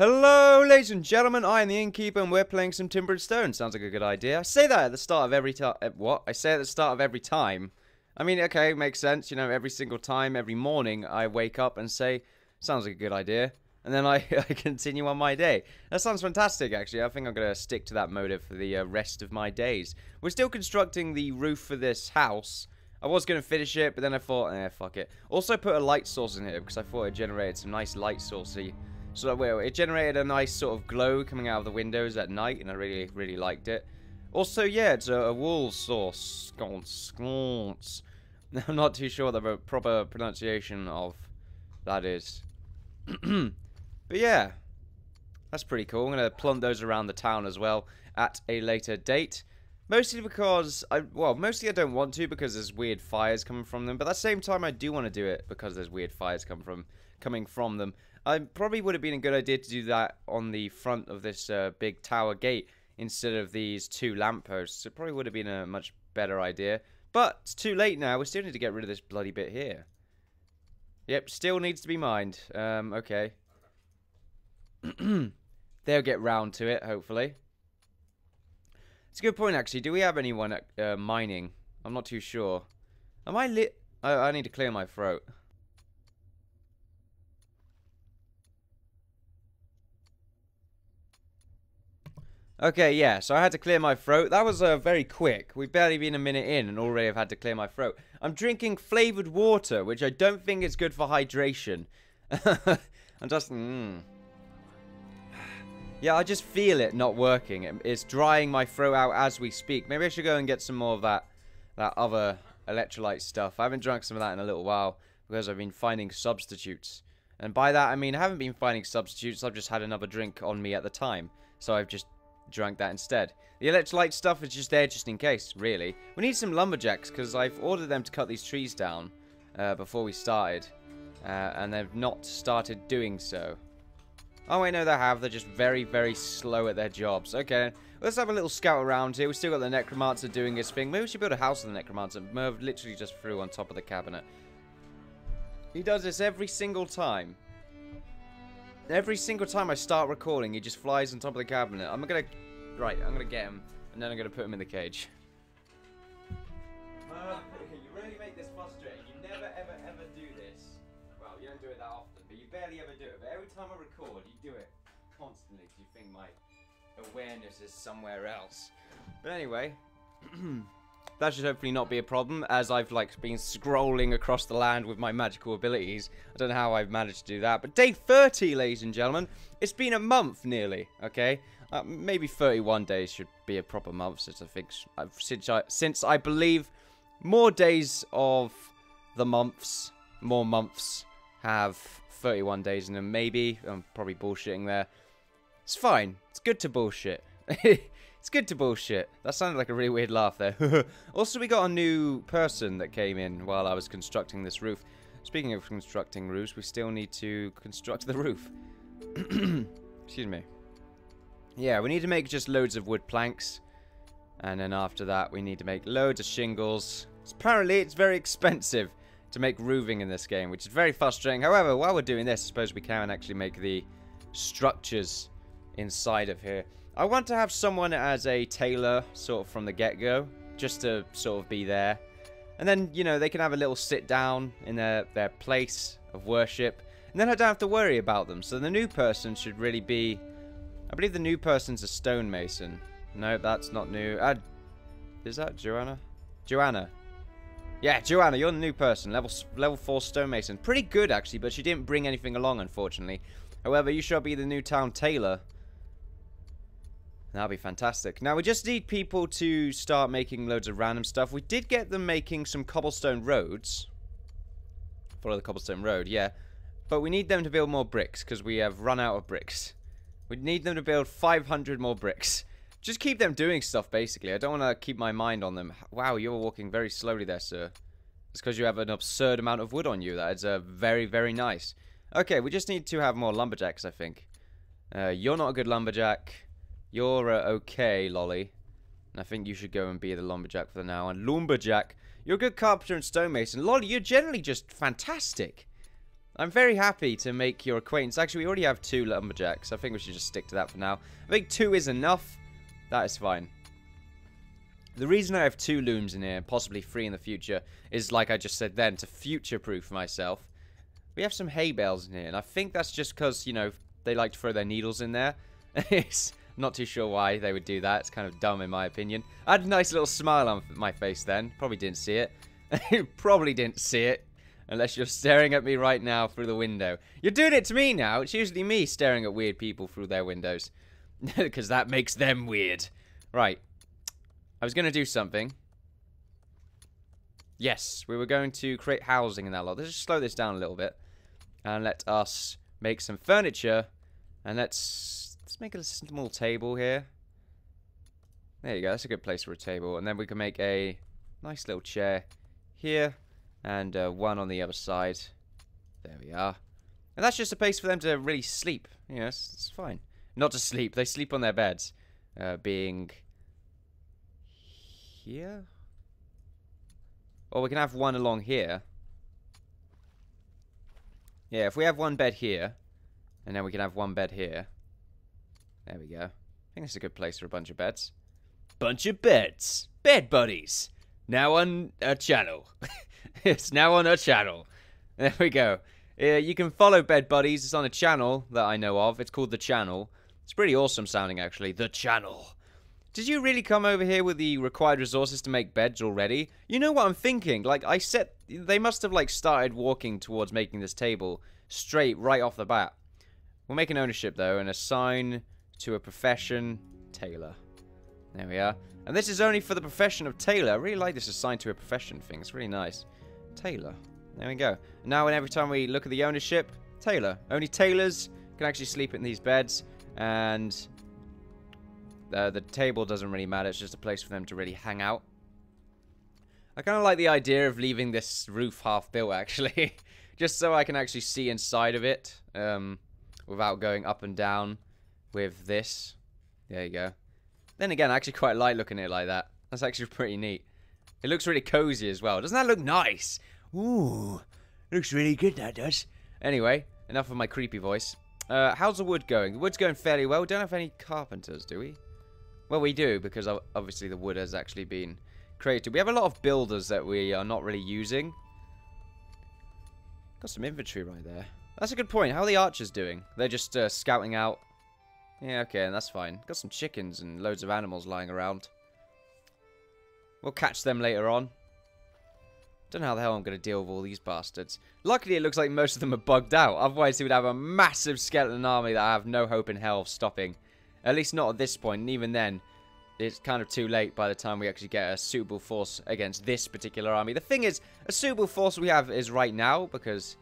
Hello, ladies and gentlemen, I am the Innkeeper, and we're playing some Timber and Stone. Sounds like a good idea. I say that at the start of every time. What? I say at the start of every time. I mean, okay, makes sense. You know, every single time, every morning, I wake up and say, sounds like a good idea. And then I continue on my day. That sounds fantastic, actually. I think I'm going to stick to that motive for the rest of my days. We're still constructing the roof for this house. I was going to finish it, but then I thought, fuck it. Also put a light source in here, because I thought it generated some nice light sourcey. So it generated a nice sort of glow coming out of the windows at night, and I really liked it. Also, yeah, it's a wool source. Sconce. I'm not too sure the proper pronunciation of that is. But yeah, that's pretty cool. I'm going to plant those around the town as well at a later date. Mostly because, mostly I don't want to because there's weird fires coming from them. But at the same time, I do want to do it because there's weird fires coming from them. I probably would have been a good idea to do that on the front of this big tower gate instead of these two lampposts. It probably would have been a much better idea. But it's too late now. We still need to get rid of this bloody bit here. Yep, still needs to be mined. Okay. They'll get round to it, hopefully. It's a good point, actually. Do we have anyone at mining? I'm not too sure. Am I lit? I need to clear my throat. Okay, yeah, so I had to clear my throat. That was very quick. We've barely been a minute in and already I've had to clear my throat. I'm drinking flavoured water, which I don't think is good for hydration. I'm just... Yeah, I just feel it not working. It's drying my throat out as we speak. Maybe I should go and get some more of that other electrolyte stuff. I haven't drunk some of that in a little while because I've been finding substitutes. And by that, I mean I haven't been finding substitutes. I've just had another drink on me at the time. So I've just drank that instead. The electrolyte stuff is just there just in case, really. We need some lumberjacks because I've ordered them to cut these trees down before we started. And they've not started doing so. Oh, wait, no, they have. They're just very slow at their jobs. Okay, let's have a little scout around here. We've still got the necromancer doing his thing. Maybe we should build a house with the necromancer. Merv literally just threw on top of the cabinet. He does this every single time. Every single time I start recording, he just flies on top of the cabinet. I'm gonna get him, and then I'm gonna put him in the cage. You really make this frustrating. You never, ever do this. Well, you don't do it that often, but you barely ever do it. But every time I record, you do it constantly, because you think my awareness is somewhere else. But anyway, that should hopefully not be a problem, as I've been scrolling across the land with my magical abilities. I don't know how I've managed to do that, but day 30, ladies and gentlemen. It's been a month nearly, okay? Maybe 31 days should be a proper month, since I believe more days of the months, more months have 31 days in them. Maybe I'm probably bullshitting there. It's fine. It's good to bullshit. It's good to bullshit. That sounded like a really weird laugh there. Also, we got a new person that came in while I was constructing this roof. Speaking of constructing roofs, we still need to construct the roof. Excuse me. Yeah, we need to make just loads of wood planks. And then after that, we need to make loads of shingles. Apparently, it's very expensive to make roofing in this game, which is very frustrating. However, while we're doing this, I suppose we can actually make the structures inside of here. I want to have someone as a tailor, sort of from the get-go, just to sort of be there. And then, you know, they can have a little sit-down in their place of worship. And then I don't have to worry about them. So the new person should really be... I believe the new person's a stonemason. No, that's not new. Is that Joanna? Joanna. Yeah, Joanna, you're the new person. Level 4 stonemason. Pretty good, actually, but she didn't bring anything along, unfortunately. However, you shall be the new town tailor. That'll be fantastic. Now, we just need people to start making loads of random stuff. We did get them making some cobblestone roads. Follow the cobblestone road, yeah. But we need them to build more bricks, because we have run out of bricks. We need them to build 500 more bricks. Just keep them doing stuff, basically. I don't want to keep my mind on them. Wow, you're walking very slowly there, sir. It's because you have an absurd amount of wood on you. That is very nice. Okay, we just need to have more lumberjacks, I think. You're not a good lumberjack. You're okay, Lolly. And I think you should go and be the lumberjack for now. And lumberjack, you're a good carpenter and stonemason. Lolly, you're generally just fantastic. I'm very happy to make your acquaintance. Actually, we already have 2 lumberjacks. I think we should just stick to that for now. I think 2 is enough. That is fine. The reason I have 2 looms in here, possibly 3 in the future, is like I just said then, to future-proof myself. We have some hay bales in here, and I think that's just because, you know, they like to throw their needles in there. It's not too sure why they would do that. It's kind of dumb in my opinion. I had a nice little smile on my face then. Probably didn't see it. You probably didn't see it. Unless you're staring at me right now through the window. You're doing it to me now. It's usually me staring at weird people through their windows. Because that makes them weird. Right. I was going to do something. Yes, we were going to create housing in that lot. Let's just slow this down a little bit. And let us make some furniture. And let's make a small table here. There you go. That's a good place for a table. And then we can make a nice little chair here. And one on the other side. There we are. And that's just a place for them to really sleep. You know, it's fine. Not to sleep. They sleep on their beds. Being here? Or we can have one along here. Yeah, if we have one bed here. And then we can have one bed here. There we go. I think it's a good place for a bunch of beds. Bunch of beds. Bed buddies. Now on a channel. It's now on a channel. There we go. You can follow Bed Buddies. It's on a channel that I know of. It's called The Channel. It's pretty awesome sounding, actually. The Channel. Did you really come over here with the required resources to make beds already? You know what I'm thinking? Like, they must have, like, started walking towards making this table straight right off the bat. We'll make an ownership, though, and assign to a profession, tailor. There we are. And this is only for the profession of tailor. I really like this assigned to a profession thing. It's really nice. Tailor. There we go. Now, and every time we look at the ownership, tailor. Only tailors can actually sleep in these beds. And the table doesn't really matter. It's just a place for them to really hang out. I kind of like the idea of leaving this roof half built, actually. Just so I can actually see inside of it. Without going up and down with this. There you go. Then again, I actually quite like looking at it like that. That's actually pretty neat. It looks really cozy as well. Doesn't that look nice? Ooh, looks really good, that does. Anyway, enough of my creepy voice. How's the wood going? The wood's going fairly well. We don't have any carpenters, do we? Well, we do, because obviously the wood has actually been created. We have a lot of builders that we are not really using. Got some inventory right there. That's a good point. How are the archers doing? They're just scouting out. Yeah, okay, and that's fine. Got some chickens and loads of animals lying around. We'll catch them later on. Don't know how the hell I'm going to deal with all these bastards. Luckily, it looks like most of them are bugged out. Otherwise, he would have a massive skeleton army that I have no hope in hell of stopping. At least not at this point. And even then, it's kind of too late by the time we actually get a suitable force against this particular army. The thing is, a suitable force we have is right now because,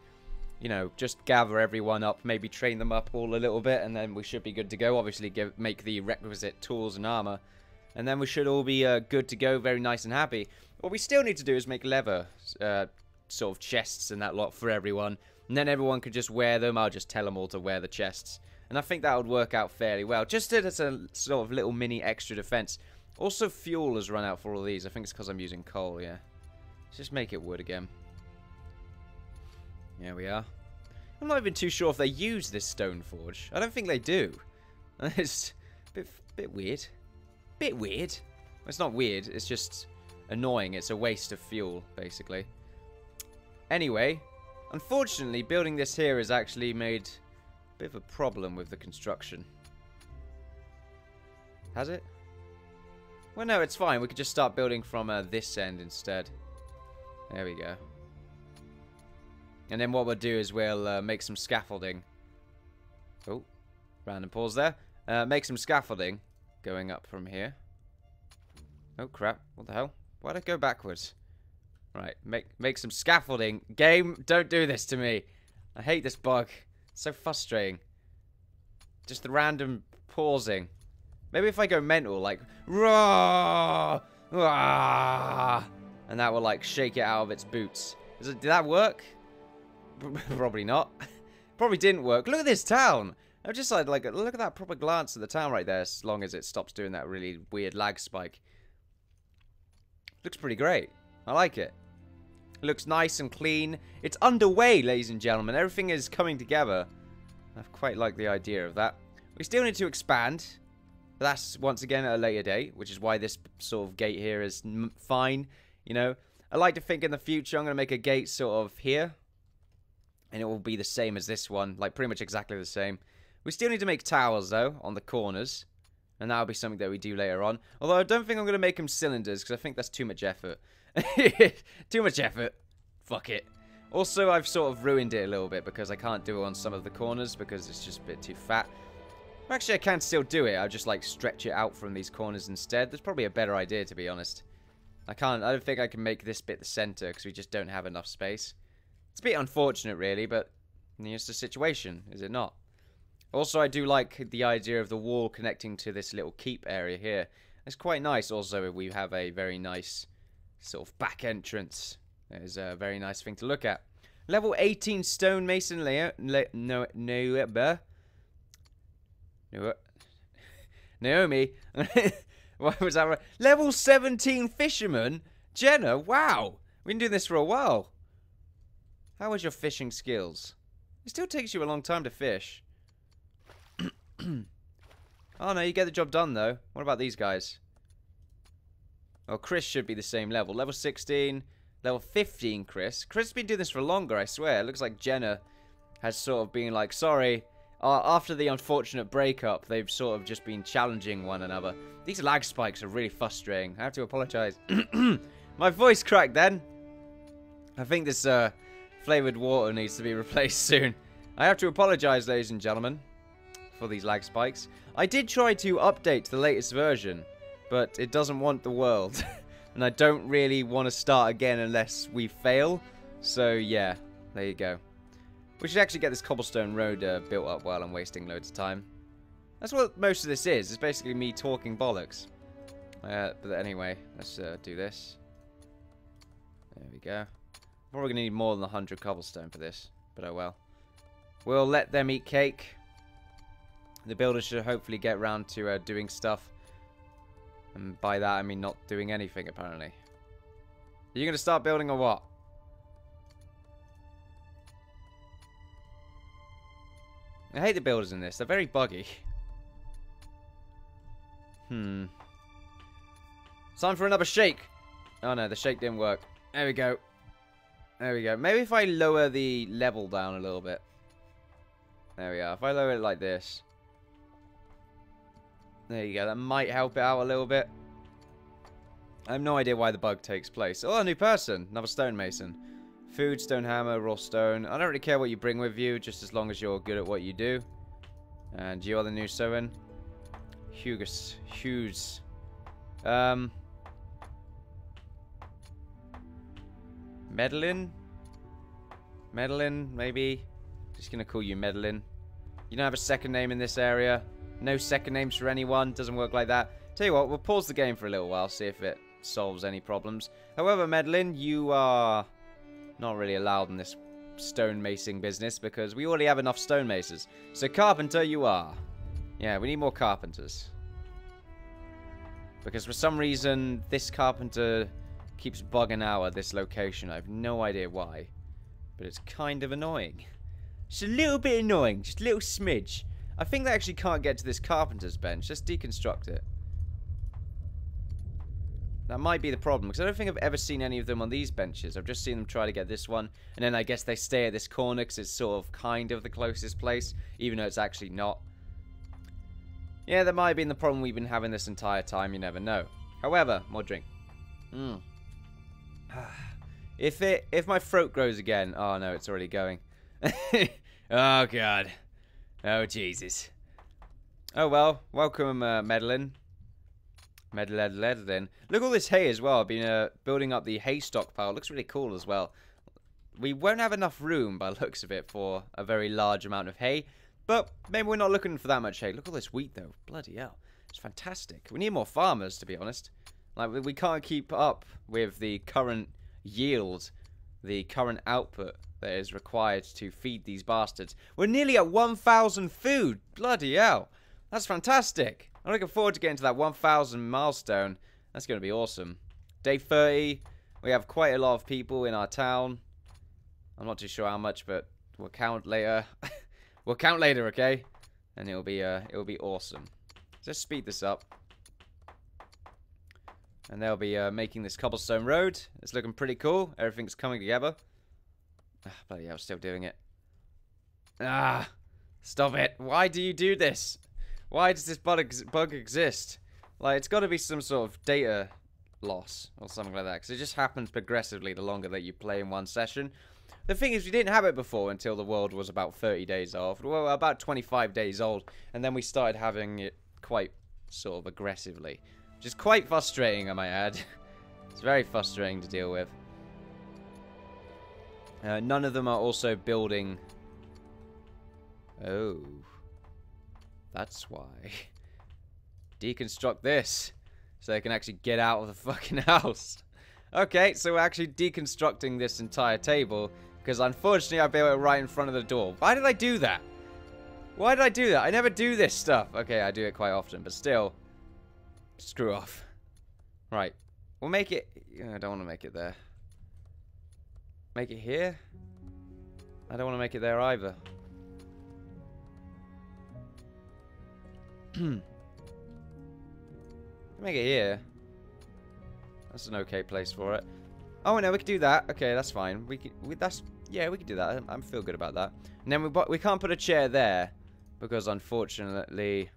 you know, just gather everyone up, maybe train them up all a little bit, and then we should be good to go. Obviously, make the requisite tools and armor. And then we should all be good to go, very nice and happy. What we still need to do is make leather sort of chests and that lot for everyone. And then everyone can just wear them. I'll just tell them all to wear the chests. And I think that would work out fairly well. Just as a sort of little mini extra defense. Also, fuel has run out for all these. I think it's because I'm using coal, yeah. Let's just make it wood again. There we are. I'm not even too sure if they use this stone forge. I don't think they do. It's a bit weird. Bit weird. Well, it's not weird, it's just annoying. It's a waste of fuel, basically. Anyway, unfortunately, building this here has actually made a bit of a problem with the construction. Has it? Well, no, it's fine. We could just start building from this end instead. There we go. And then what we'll do is we'll make some scaffolding. Oh, random pause there. Make some scaffolding. Going up from here. Oh crap, what the hell? Why'd I go backwards? Right, make some scaffolding. Game, don't do this to me. I hate this bug. It's so frustrating. Just the random pausing. Maybe if I go mental, like, roar, ah, and that will like shake it out of its boots. Did that work? Probably not. Probably didn't work. Look at this town. I just like look at that proper glance at the town right there, as long as it stops doing that really weird lag spike. Looks pretty great. I like it. It looks nice and clean. It's underway, ladies and gentlemen. Everything is coming together. I quite like the idea of that. We still need to expand. But that's, once again, at a later date, which is why this sort of gate here is fine. You know, I like to think in the future I'm going to make a gate sort of here. And it will be the same as this one. Like, pretty much exactly the same. We still need to make towers, though, on the corners. And that'll be something that we do later on. Although I don't think I'm going to make them cylinders, because I think that's too much effort. Too much effort. Fuck it. Also, I've sort of ruined it a little bit, because I can't do it on some of the corners, because it's just a bit too fat. Actually, I can still do it. I'll just, like, stretch it out from these corners instead. That's probably a better idea, to be honest. I don't think I can make this bit the center, because we just don't have enough space. It's a bit unfortunate, really, but it's the situation, is it not? Also, I do like the idea of the wall connecting to this little keep area here. It's quite nice. Also, we have a very nice sort of back entrance. It is a very nice thing to look at. Level 18 stonemason Naomi. What was that? Right? Level 17 fisherman. Jenna. Wow. We've been doing this for a while. How was your fishing skills? It still takes you a long time to fish. Oh no, you get the job done though. What about these guys? Well, Chris should be the same level. Level 16, level 15 Chris. Chris has been doing this for longer, I swear. It looks like Jenna has sort of been like, sorry. After the unfortunate breakup, they've sort of just been challenging one another. These lag spikes are really frustrating. I have to apologize. My voice cracked then. I think this flavored water needs to be replaced soon. I have to apologize, ladies and gentlemen, for these lag spikes. I did try to update the latest version, but it doesn't want the world. And I don't really want to start again unless we fail. So yeah, there you go. We should actually get this cobblestone road built up while I'm wasting loads of time. That's what most of this is. It's basically me talking bollocks. But anyway, let's do this. There we go. Probably going to need more than 100 cobblestone for this. But oh well. We'll let them eat cake. The builders should hopefully get round to doing stuff. And by that I mean not doing anything apparently. Are you going to start building or what? I hate the builders in this. They're very buggy. It's time for another shake. Oh no, the shake didn't work. There we go. There we go. Maybe if I lower the level down a little bit. There we are. If I lower it like this. There you go. That might help it out a little bit. I have no idea why the bug takes place. Oh, a new person. Another stonemason. Food, stone hammer, raw stone. I don't really care what you bring with you, just as long as you're good at what you do. And you are the new Soen. Hughes. Medellin? Medellin, maybe? Just gonna call you Medellin. You don't have a second name in this area. No second names for anyone. Doesn't work like that. Tell you what, we'll pause the game for a little while, see if it solves any problems. However, Medellin, you are not really allowed in this stonemason business because we already have enough stonemasons. So carpenter you are. Yeah, we need more carpenters. Because for some reason, this carpenter keeps bugging out at this location. I have no idea why. But it's kind of annoying. Just a little bit annoying. Just a little smidge. I think they actually can't get to this carpenter's bench. Let's deconstruct it. That might be the problem, because I don't think I've ever seen any of them on these benches. I've just seen them try to get this one, and then I guess they stay at this corner because it's sort of kind of the closest place, even though it's actually not. Yeah, that might have been the problem we've been having this entire time, you never know. However, more drink. If my throat grows again... Oh no, it's already going. Oh god. Oh Jesus. Oh well, welcome Medellin. Medellin. Look at all this hay as well. I've been building up the hay stockpile. Looks really cool as well. We won't have enough room by the looks of it for a very large amount of hay. But maybe we're not looking for that much hay. Look at all this wheat though. Bloody hell. It's fantastic. We need more farmers to be honest. Like we can't keep up with the current yield. The current output that is required to feed these bastards. We're nearly at 1,000 food. Bloody hell. That's fantastic. I'm looking forward to getting to that 1,000 milestone. That's going to be awesome. Day 30. We have quite a lot of people in our town. I'm not too sure how much, but we'll count later. We'll count later, okay? And it'll be awesome. Let's speed this up. And they'll be making this cobblestone road. It's looking pretty cool. Everything's coming together. Ah, bloody hell, still doing it. Ah, stop it. Why do you do this? Why does this bug exist? Like, it's got to be some sort of data loss or something like that. Because it just happens progressively the longer that you play in one session. The thing is, we didn't have it before until the world was about 30 days old. Well, about 25 days old. And then we started having it quite sort of aggressively. Which is quite frustrating, I might add. It's very frustrating to deal with. None of them are also building... Oh. That's why. Deconstruct this. So they can actually get out of the fucking house. Okay, so we're actually deconstructing this entire table. Because unfortunately I built it right in front of the door. Why did I do that? Why did I do that? I never do this stuff. Okay, I do it quite often, but still. Screw off. Right. We'll make it... I don't want to make it there. Make it here? I don't want to make it there either. Make it here. That's an okay place for it. Oh no, we could do that. Okay, that's fine. We could do that. I feel good about that. And then we can't put a chair there because unfortunately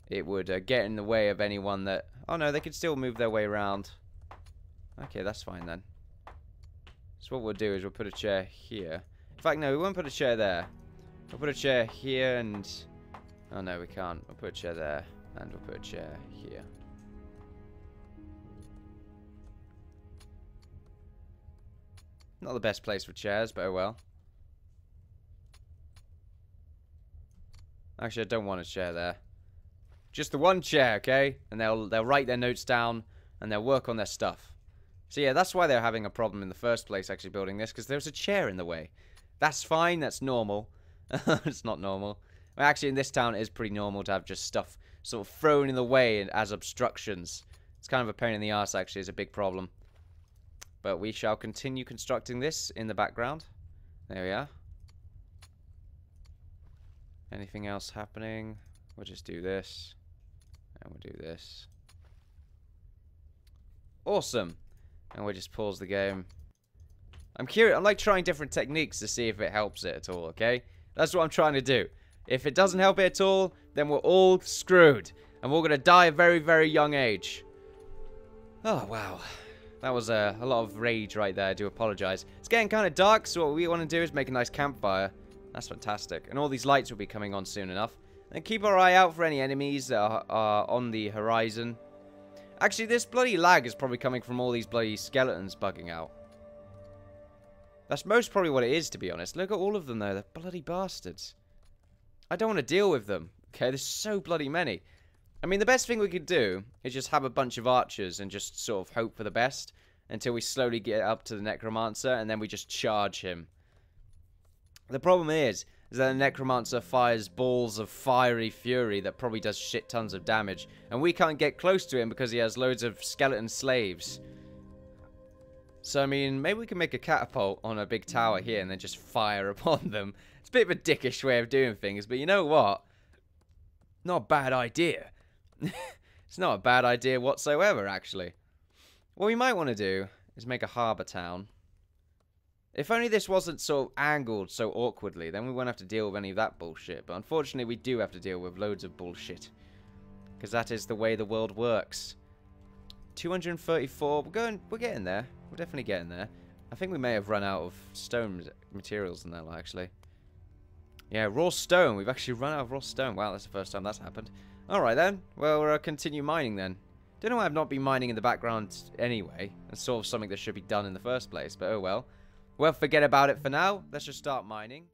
it would get in the way of anyone that... Oh no, they could still move their way around. Okay, that's fine then. So what we'll do is we'll put a chair here. In fact, no, we won't put a chair there. We'll put a chair here and... Oh no, we can't. We'll put a chair there. And we'll put a chair here. Not the best place for chairs, but oh well. Actually, I don't want a chair there. Just the one chair, okay? And they'll write their notes down and they'll work on their stuff. So yeah, that's why they're having a problem in the first place actually building this, because there's a chair in the way. That's fine, that's normal. It's not normal. Well, actually, in this town, it is pretty normal to have just stuff sort of thrown in the way as obstructions. It's kind of a pain in the arse, actually, is a big problem. But we shall continue constructing this in the background. There we are. Anything else happening? We'll just do this. And we'll do this. Awesome. And we'll just pause the game. I'm curious. I'm like trying different techniques to see if it helps it at all, okay? That's what I'm trying to do. If it doesn't help it at all, then we're all screwed. And we're going to die at a very, very young age. Oh, wow. That was a lot of rage right there. I do apologize. It's getting kind of dark, so what we want to do is make a nice campfire. That's fantastic. And all these lights will be coming on soon enough. And keep our eye out for any enemies that are on the horizon. Actually, this bloody lag is probably coming from all these bloody skeletons bugging out. That's most probably what it is, to be honest. Look at all of them, though. They're bloody bastards. I don't want to deal with them. Okay, there's so bloody many. I mean, the best thing we could do is just have a bunch of archers and just sort of hope for the best until we slowly get up to the necromancer and then we just charge him. The problem is that the necromancer fires balls of fiery fury that probably does shit tons of damage, and we can't get close to him because he has loads of skeleton slaves. So, I mean, maybe we can make a catapult on a big tower here and then just fire upon them. It's a bit of a dickish way of doing things, but you know what? Not a bad idea. It's not a bad idea whatsoever, actually. What we might want to do is make a harbour town. If only this wasn't so angled so awkwardly, then we won't have to deal with any of that bullshit. But unfortunately, we do have to deal with loads of bullshit. Because that is the way the world works. 234. We're getting there. We're definitely getting there. I think we may have run out of stone materials in that, actually. Yeah, raw stone. We've actually run out of raw stone. Wow, that's the first time that's happened. Alright then. Well, we'll continue mining then. Don't know why I've not been mining in the background anyway. That's sort of something that should be done in the first place, but oh well. Well, forget about it for now. Let's just start mining.